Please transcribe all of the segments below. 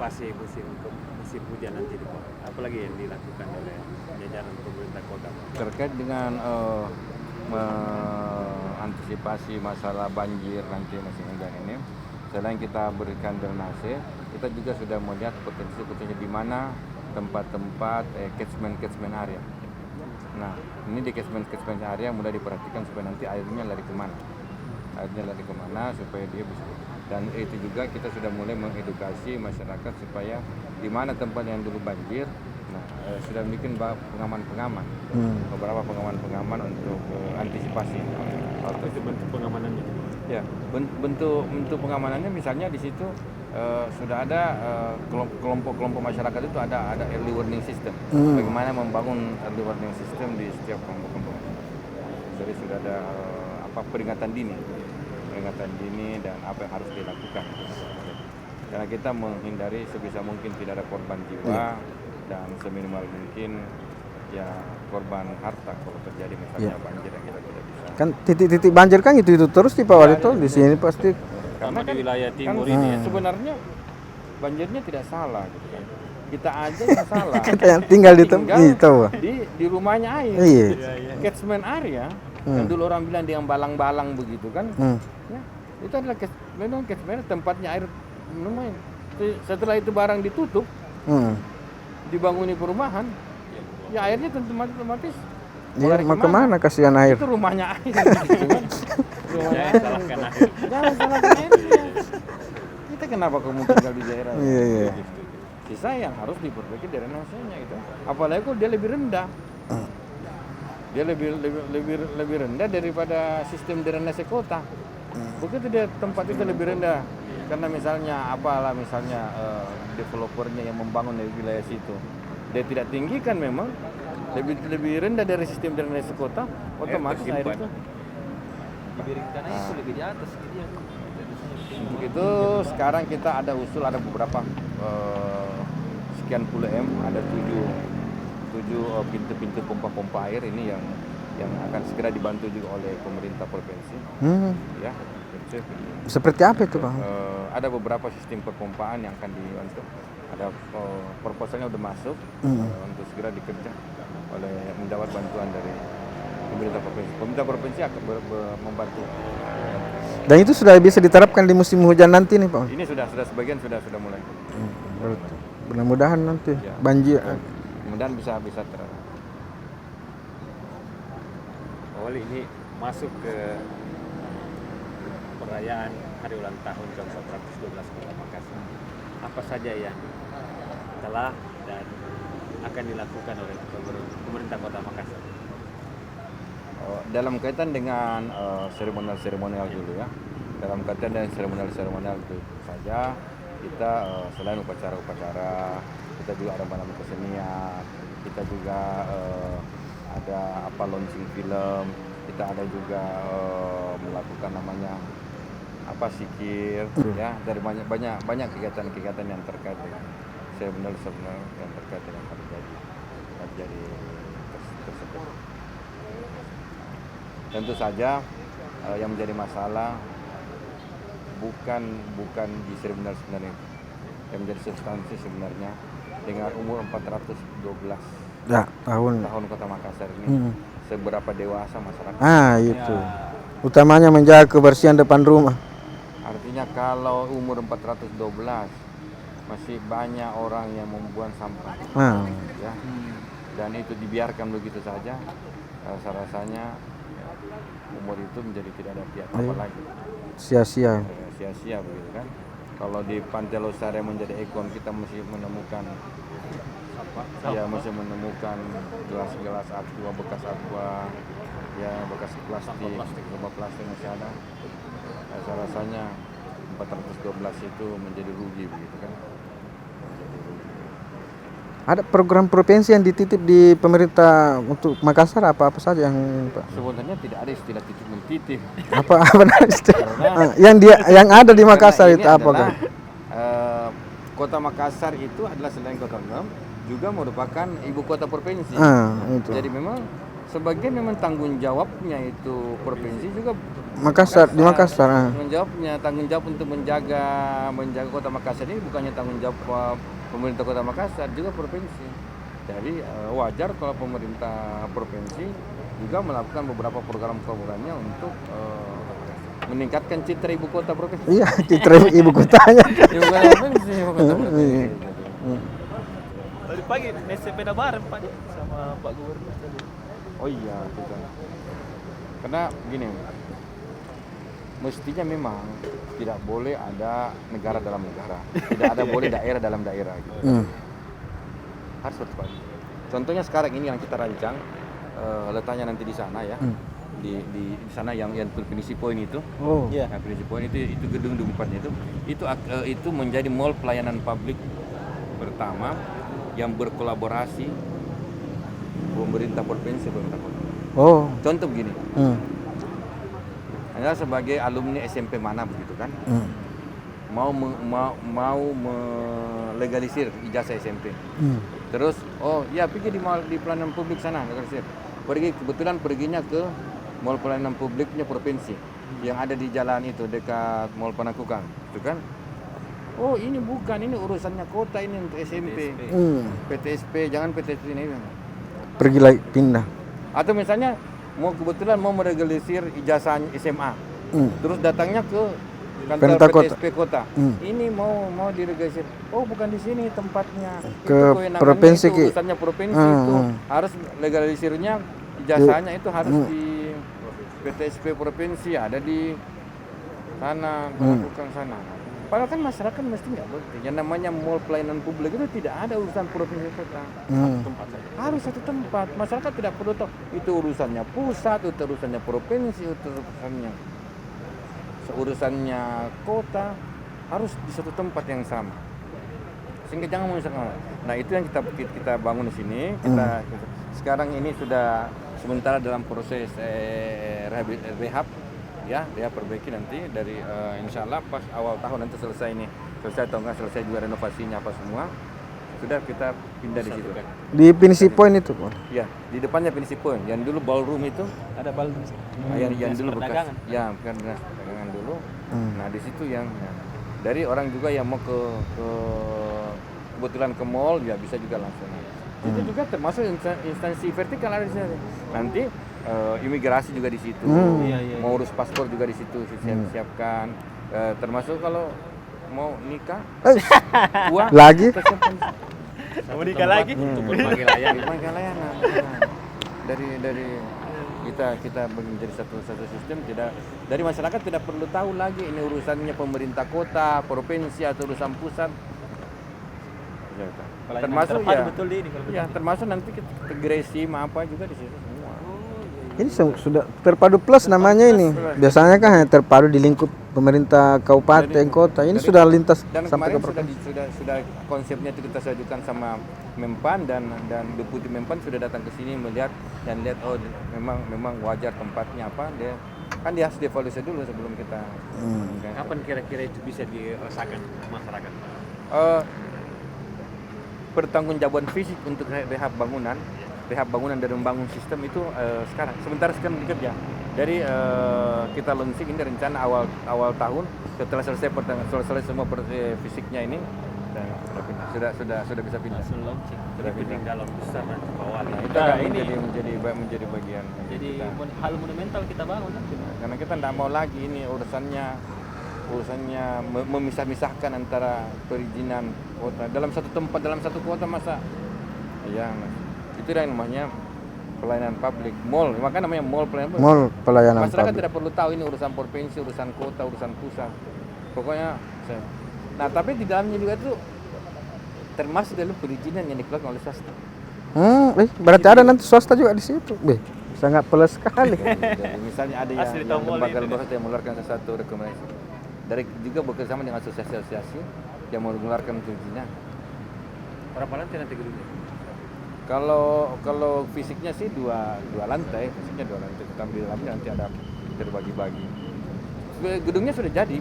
antisipasi musim hujan nanti Pak? Apalagi yang dilakukan oleh jajaran pemerintah kota Pak? Terkait dengan mengantisipasi masalah banjir nanti musim hujan ini, selain kita berikan drainase, kita juga sudah melihat potensi-potensi di mana tempat-tempat catchment area. Nah, ini di catchment area mulai diperhatikan supaya nanti airnya lari kemana. Supaya dia bisa. Dan itu juga kita sudah mulai mengedukasi masyarakat supaya di mana tempat yang dulu banjir, sudah bikin pengaman-pengaman, beberapa pengaman-pengaman untuk antisipasi. Apa itu bentuk pengamanannya? Ya, bentuk pengamanannya misalnya di situ sudah ada kelompok-kelompok masyarakat itu ada early warning system. Bagaimana membangun early warning system di setiap kelompok-kelompok. Jadi sudah ada peringatan dini dan apa yang harus dilakukan. Karena kita menghindari sebisa mungkin tidak ada korban jiwa dan seminimal mungkin ya korban harta kalau terjadi misalnya banjir yang kita tidak bisa. Kan titik-titik banjir kan itu terus di Pak Wali itu di sini pasti. Karena di wilayah timur ini sebenarnya banjirnya tidak salah gitu kan. Kita aja yang salah. Kita yang tinggal di tempat itu. Di rumahnya air. Iya. Catchment area. Yang dulu orang bilang dengan balang-balang begitu kan. Ya, itu adalah memang catchment tempatnya air lumayan. Setelah itu barang ditutup, dibanguni perumahan, ya airnya tentu otomatis. Iya, mau kemana kasihan air? Itu rumahnya air. Jangan salahkan air. Jangan salahkan air. Kita kenapa kamu tinggal di daerah? Iya. Sisa yang harus diperbaiki drainasenya gitu. Apalagi kalau dia lebih rendah. Dia lebih rendah daripada sistem drainase kota. Begitu dia tempat itu lebih rendah. Karena misalnya developernya yang membangun di wilayah situ, dia tidak tinggikan memang lebih rendah dari sistem drainase kota, otomatis air itu Diberikan air itu lebih di atas gitu ya. Untuk itu sekarang kita ada beberapa sekian puluh ada 7 pintu-pintu pompa air ini yang akan segera dibantu juga oleh pemerintah provinsi. Ya, seperti apa itu Pak? Ada beberapa sistem perpompaan yang akan dibantu. Ada proposalnya udah masuk untuk segera dikerja oleh mendapat bantuan dari pemerintah provinsi. Pemerintah provinsi akan membantu. Dan itu sudah bisa diterapkan di musim hujan nanti nih Pak? Ini sudah sebagian sudah mulai. Mudah-mudahan nanti banjir. Mudah-mudahan bisa Wali ini masuk ke perayaan hari ulang tahun ke-412 Kota Makassar. Apa saja yang telah dan akan dilakukan oleh pemerintah Kota Makassar? Dalam kaitan dengan seremonial dulu ya. Dalam kaitan dengan seremonial itu saja kita selain upacara-upacara, kita juga ada malam kesenian, kita juga ada launching film, kita ada juga melakukan namanya sikir ya, dari banyak kegiatan yang terkait dengan seremonial yang terkait dengan terjadi tersebut. Tentu saja yang menjadi masalah bukan di seremonial sebenarnya, yang menjadi substansi sebenarnya dengan umur 412 tahun Kota Makassar ini, seberapa dewasa masyarakat. Itu utamanya menjaga kebersihan depan rumah. Artinya kalau umur 412 masih banyak orang yang membuang sampah, ya, dan itu dibiarkan begitu saja, rasanya umur itu menjadi tidak ada arti apa lagi. Sia-sia begitu kan. Kalau di Pantai Losari yang menjadi ikon, kita masih menemukan gelas-gelas aqua, bekas aqua, ya bekas plastik masih ada. Rasanya 412 itu menjadi rugi begitu kan. Ada program provinsi yang dititip di pemerintah untuk Makassar apa saja yang Pak? Sebenarnya tidak ada istilah titip mentitip. Apa yang ada di Makassar itu apa kan? Kota Makassar itu adalah selain kota umum juga merupakan ibu kota provinsi. Itu. Jadi memang sebagian tanggung jawabnya itu provinsi juga Makassar, di Makassar. Tanggung jawabnya, tanggung jawab untuk menjaga kota Makassar ini bukannya tanggung jawab pemerintah kota Makassar, juga provinsi. Jadi wajar kalau pemerintah provinsi juga melakukan beberapa program-programnya untuk meningkatkan citra ibu kota provinsi. Iya, citra ibu kotanya. Ibu kota provinsi, ibu kota provinsi. Tadi pagi naik sepeda bareng Pak sama Pak Gubernur tadi. Oh iya, kita. Karena gini, mestinya memang tidak boleh ada negara dalam negara, tidak ada boleh daerah dalam daerah. Gitu. Harus bersepakat. Contohnya sekarang ini yang kita rancang, letaknya nanti di sana ya, di sana yang Pinisi Point itu. Oh. Iya. Nah, Pinisi Point itu gedung 4-nya itu menjadi mall pelayanan publik pertama yang berkolaborasi pemerintah provinsi pemerintah kota. Oh. Contoh begini. Anda sebagai alumni SMP mana begitu kan? Mau melegalisir ijazah SMP. Terus pergi di pelayanan publik sana legalisir. Kebetulan perginya ke mall pelayanan publiknya provinsi yang ada di jalan itu dekat Mall Panakukang, itu kan? Oh, ini urusannya kota ini untuk SMP. PTSP, jangan PTSP ini. Pergi lagi pindah. Atau misalnya kebetulan mau melegalisir ijazah SMA. Terus datangnya ke kantor PTSP kota. Ini mau dilegalisir. Oh, bukan di sini tempatnya. Ke itu provinsi itu urusannya provinsi itu. Harus legalisirnya ijazahnya itu harus di PTSP provinsi, ada di sana, melakukan sana. Padahal kan masyarakat mesti nggak boleh. Yang namanya mall pelayanan publik itu tidak ada urusan provinsi kota. Tempat saja. Harus satu tempat. Masyarakat tidak perlu tahu itu urusannya pusat, itu urusannya provinsi, itu urusannya kota, harus di satu tempat yang sama. Sehingga jangan menyusahkan. Nah, itu yang kita bangun di sini. Kita sekarang ini sudah sementara dalam proses rehab. Ya, dia perbaiki nanti dari insya Allah pas awal tahun nanti selesai atau enggak selesai juga renovasinya apa semua, sudah kita pindah di situ. Di Pinisi Point itu, Pak? Ya, di depannya Pinisi Point. Yang dulu ballroom itu Ada bal yang dulu bekas, ya bukan dinas perdagangan dulu. Nah, di situ yang dari orang juga yang mau ke kebetulan ke mall ya bisa juga langsung. Itu juga termasuk instansi vertikal ada di sini. Nanti imigrasi juga di situ, mau urus paspor juga di situ siapkan, termasuk kalau mau nikah, lagi, mau nikah lagi, untuk berbagai layanan. Dari kita menjadi satu sistem, tidak dari masyarakat tidak perlu tahu lagi ini urusannya pemerintah kota, provinsi atau urusan pusat. Termasuk betul ini termasuk nanti integrasi apa juga di situ. ini sudah terpadu plus namanya ini. Biasanya kan hanya terpadu di lingkup pemerintah kabupaten kota. Ini sudah lintas dan sampai ke kemarin provinsi. sudah konsepnya itu kita ajukan sama Mempan dan Deputi Mempan sudah datang ke sini melihat oh memang wajar tempatnya apa dia harus dievaluasi dulu sebelum kita. Kapan kira-kira itu bisa dirasakan masyarakat? Pertanggungjawaban fisik untuk rehab bangunan dan membangun sistem itu sekarang bekerja. Dari kita launching ini rencana awal tahun setelah selesai semua fisiknya ini sudah bisa pindah. Sudah peninggalan besar nanti bawah. Itu akan menjadi bagian. Jadi hal monumental kita bangun nanti. Karena kita tidak mau lagi ini urusannya memisah-misahkan antara perizinan kota dalam satu tempat, dalam satu kota masa itu yang namanya pelayanan publik, mall, makanya namanya mall pelayanan masyarakat publik. Tidak perlu tahu ini urusan provinsi, urusan kota, urusan pusat, pokoknya tapi di dalamnya juga itu termasuk dalam perizinan yang dikeluarkan oleh swasta. Berarti ada nanti swasta juga di situ. Sangat plus sekali. Jadi misalnya ada yang lembaga yang mengeluarkan satu rekomendasi. Dari juga bekerjasama dengan asosiasi-asosiasi yang mengeluarkan perizinan. Berapa lantai nanti gedungnya? Kalau fisiknya sih dua lantai, tetapi di dalamnya nanti ada terbagi-bagi. Gedungnya sudah jadi,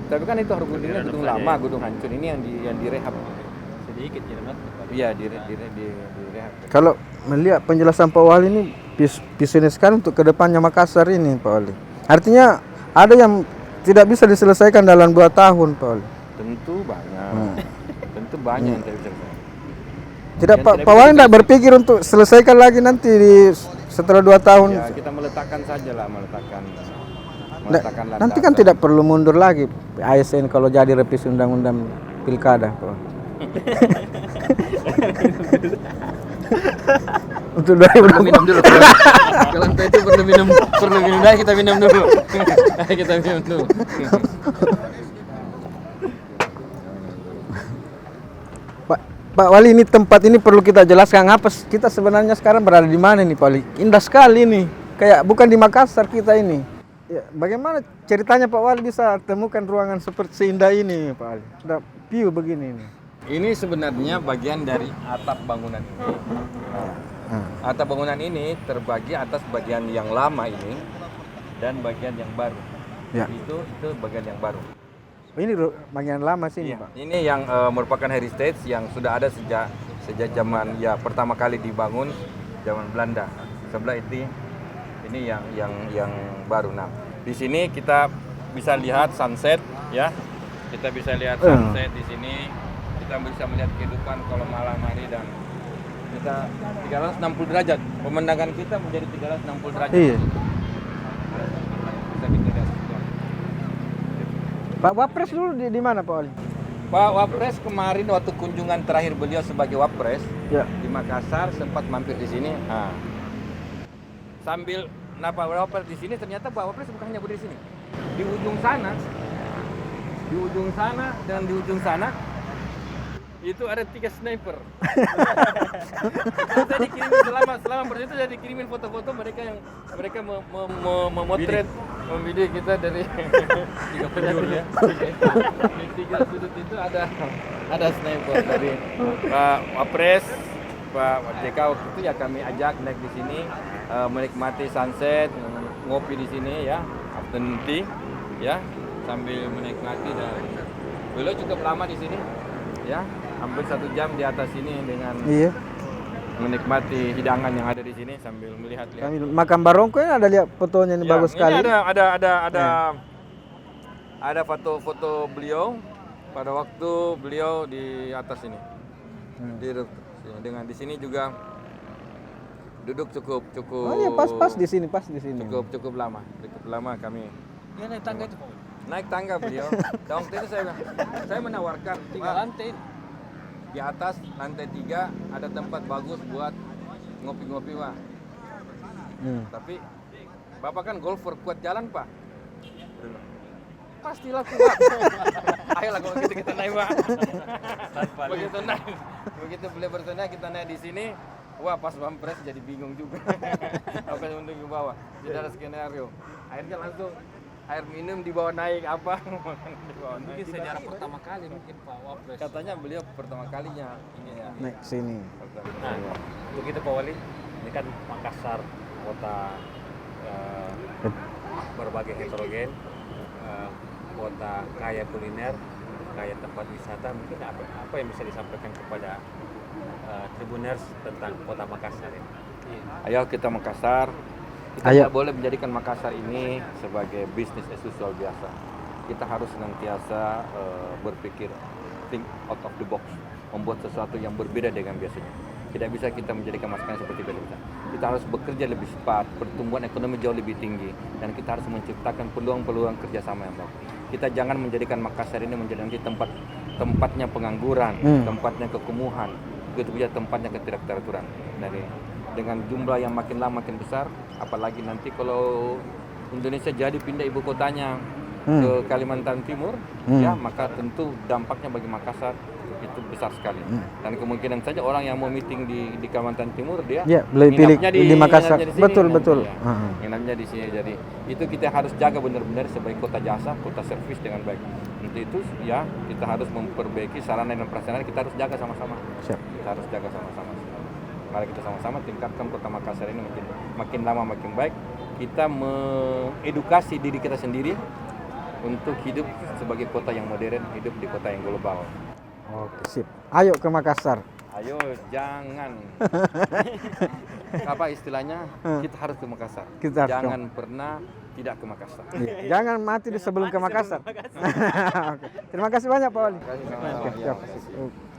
tapi kan itu harus gedung lama, gedung hancur. Ini yang direhab. Sedikit Iya, direhab. Kalau melihat penjelasan Pak Wali ini visualiskan untuk kedepannya Makassar ini, Pak Wali. Artinya ada yang tidak bisa diselesaikan dalam 2 tahun, Pak Wali. Tentu banyak. Tentu banyak yang tidak bisa. Tidak, Yang Pak tidak Pak Wali bisa tidak berpikir untuk selesaikan lagi nanti setelah 2 tahun. Ya kita meletakkan saja lah, meletakkan Nah, nanti kan tidak perlu mundur lagi ASN kalau jadi revisi undang-undang pilkada, Pak Wali. Untuk 2024. minum dulu. Kalau itu perlu minum dah, kita minum dulu. Kita minum dulu. Pak Wali, ini tempat ini perlu kita jelaskan apa kita sebenarnya sekarang berada di mana nih, Pak Wali? Indah sekali nih, kayak bukan di Makassar kita ini. Ya, bagaimana ceritanya Pak Wali bisa temukan ruangan seperti seindah ini, Pak Wali? Sudah view begini nih. Ini sebenarnya bagian dari atap bangunan ini. Atap bangunan ini terbagi atas bagian yang lama ini dan bagian yang baru. Ya. Itu bagian yang baru. Oh, ini bagian lama sih, Iya. Pak. Ini yang merupakan heritage yang sudah ada sejak zaman ya pertama kali dibangun zaman Belanda. Sebelah ini yang baru. Nah, di sini kita bisa lihat sunset ya. Kita bisa lihat sunset di sini. Kita bisa melihat kehidupan kalau malam hari dan kita 360 derajat. Pemandangan kita menjadi 360 derajat. Iya. Bisa kita lihat. Pak Wapres dulu di mana, Pak Wali? Pak Wapres kemarin waktu kunjungan terakhir beliau sebagai Wapres Ya. di Makassar sempat mampir di sini. Sambil Pak Wapres di sini ternyata Pak Wapres bukan hanya berdiri di sini. Di ujung sana dan di ujung sana itu ada 3 sniper. Saya dikirimin selama proses itu saya dikirimin foto-foto mereka memotret video kita dari 3 penjuru ya. Di 3 sudut itu ada sniper dari Pak Wapres, Pak JK waktu itu ya kami ajak naik di sini menikmati sunset, ngopi di sini ya, afternoon tea ya, sambil menikmati dan beliau cukup lama di sini ya. Hampir 1 jam di atas sini dengan menikmati hidangan yang ada di sini sambil melihat-lihat. Kami makan barongko ini ada lihat fotonya ini Ya, bagus sekali. Ini ada foto-foto beliau pada waktu beliau di atas ini. Dengan di sini juga duduk cukup. Oh iya, pas di sini. Cukup lama kami. Dia naik tangga itu, Pak. Naik tangga beliau. Dan waktu itu saya menawarkan 3 lantai. Di atas lantai 3 ada tempat bagus buat ngopi-ngopi, Pak. Tapi Bapak kan golfer, kuat jalan, Pak. Pastilah kuat. Ayolah kalau gitu kita naik, Pak. Begitu beliau bertanya kita naik di sini. Wah, pas Wapres jadi bingung juga. Apa yang untuk ke bawah? Tidak ada skenario. Akhirnya langsung air minum dibawa naik apa? Mungkin sejarah pertama kali mungkin Pak Wapres. Katanya beliau pertama kalinya ini ya. Naik sini. Nah, begitu Pak Wali, ini kan Makassar kota berbagai heterogen, kota kaya kuliner, kaya tempat wisata. Mungkin apa yang bisa disampaikan kepada Tribuners tentang kota Makassar ini? Ayo kita Makassar. Kita tidak boleh menjadikan Makassar ini sebagai bisnis as usual biasa. Kita harus senantiasa berpikir, think out of the box, membuat sesuatu yang berbeda dengan biasanya. Tidak bisa kita menjadikan Makassar seperti biasa. Kita harus bekerja lebih cepat, pertumbuhan ekonomi jauh lebih tinggi, dan kita harus menciptakan peluang-peluang kerjasama yang bagus. Kita jangan menjadikan Makassar ini menjadi nanti tempatnya pengangguran, tempatnya kekumuhan, begitu juga tempatnya ketidakteraturan. Dengan jumlah yang makin lama makin besar, apalagi nanti kalau Indonesia jadi pindah ibu kotanya ke Kalimantan Timur, ya maka tentu dampaknya bagi Makassar itu besar sekali. Dan kemungkinan saja orang yang mau meeting di Kalimantan Timur dia pilih di Makassar. Betul. Nginapnya di sini. Jadi itu kita harus jaga benar-benar sebagai kota jasa, kota servis dengan baik. Untuk itu ya kita harus memperbaiki sarana dan prasarana, kita harus jaga sama-sama. Kita harus jaga sama-sama. Mari kita sama-sama tingkatkan kota Makassar ini makin lama makin baik. Kita mengedukasi diri kita sendiri untuk hidup sebagai kota yang modern, hidup di kota yang global. Oke, sip. Ayo ke Makassar. Ayo, jangan. Apa istilahnya? Kita harus ke Makassar. Jangan pernah tidak ke Makassar. Iya. Jangan mati di sebelum ke Makassar. Oke. Terima kasih banyak Pak Wali. Terima kasih sama-sama. Oke, Ya, siap. makasih.